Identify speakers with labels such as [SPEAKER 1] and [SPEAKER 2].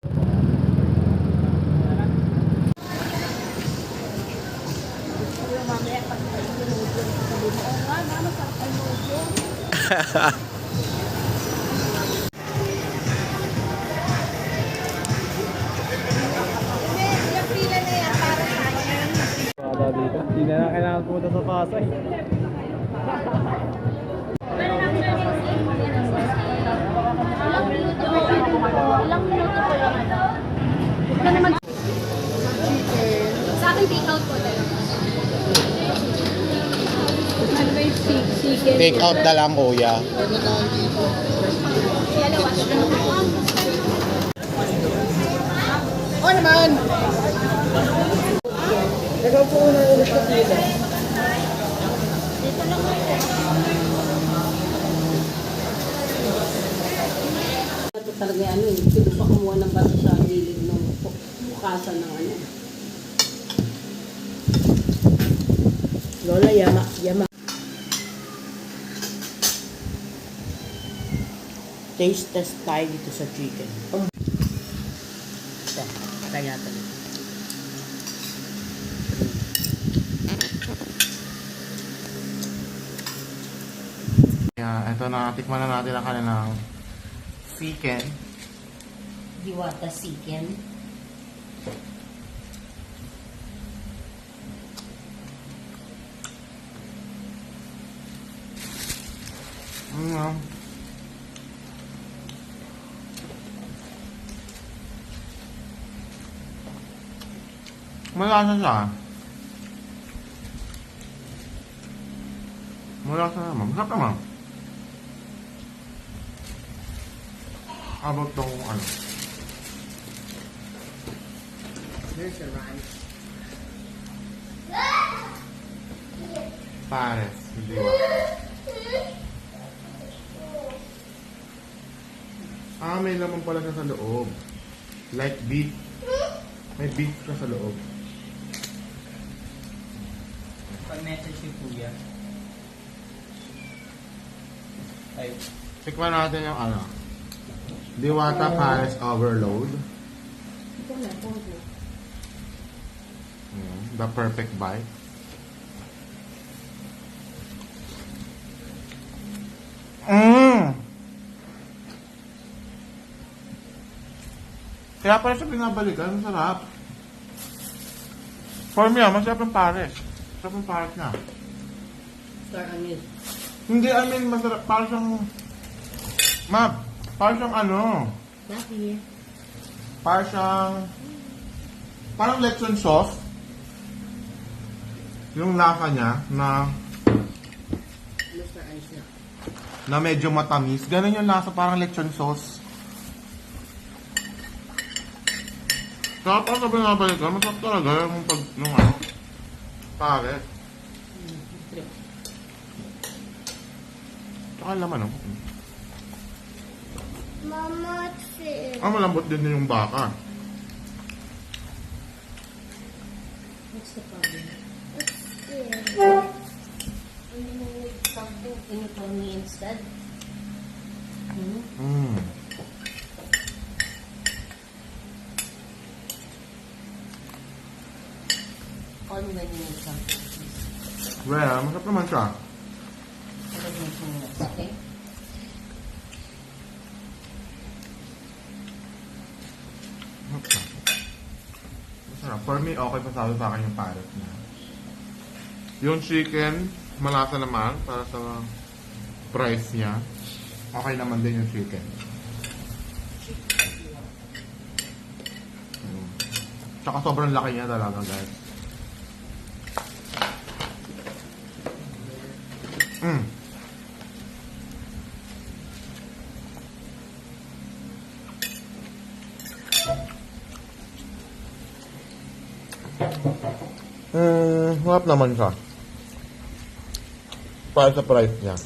[SPEAKER 1] Mamaya pag nag-noodle, sabi mo, oh nga, masarap ang noodle. Yung pila na yan para sa akin.
[SPEAKER 2] Wala dito. Hindi na kailangan pumunta sa Pasay.
[SPEAKER 1] Ilang minuto po lang ano? Huwag ka naman. Sa akin, take out po tayo. Ano ba yung chicken?
[SPEAKER 2] Take out na lang, kuya.
[SPEAKER 1] Oh naman!
[SPEAKER 3] Ikaw po na ulit sa pila.
[SPEAKER 1] Dito lang ako.
[SPEAKER 3] Ito talaga ano eh. Pwede pa kumuha ng bato sa gilid ng bukasan ng ano. Lola, yama. Taste test tayo dito sa chicken. Ito, try natin.
[SPEAKER 2] Yeah, ito na, tikman na natin ang kanilang chicken.
[SPEAKER 3] Diwata chicken.
[SPEAKER 2] Malasa siya. Malasa naman. Masarap naman. How about tong ano?
[SPEAKER 3] There's a rice.
[SPEAKER 2] Pares. Hindi ba? May laman pala siya sa loob. Like beef. May beef siya sa loob.
[SPEAKER 4] Pag-message si Kuya. Ay,
[SPEAKER 2] Tikman natin yung ano. Diwata Pares Overload. The perfect bite. Kaya pala siya pinabalikan. Masarap. For me, masarap yung Pares. Masarap yung Pares na.
[SPEAKER 3] Star anise.
[SPEAKER 2] Hindi, I mean, masarap. Parang siyang... Parang siyang ano...
[SPEAKER 3] Lucky.
[SPEAKER 2] Parang siyang... Parang lechon sauce. Yung lasa niya na...
[SPEAKER 3] Star anise na.
[SPEAKER 2] Na medyo matamis. Ganun yung lasa, parang lechon sauce. Kaya parang sabi nga balik ka, masarap talaga yung pag... Yung ano... Pares. Tsaka laman, no?
[SPEAKER 1] Mama,
[SPEAKER 2] Malambot din yung baka.
[SPEAKER 3] What's the problem? You need something. Can you tell me instead? Call me when you need something, please.
[SPEAKER 2] Well, masarap naman siya.
[SPEAKER 3] I will make minutes, okay?
[SPEAKER 2] Masarap. For me, okay pa sa akin yung pares niya. Yung chicken, malasa naman para sa price niya. Okay naman din yung chicken. Tsaka sobrang laki niya talaga, guys. Harap naman siya. Para sa price niya.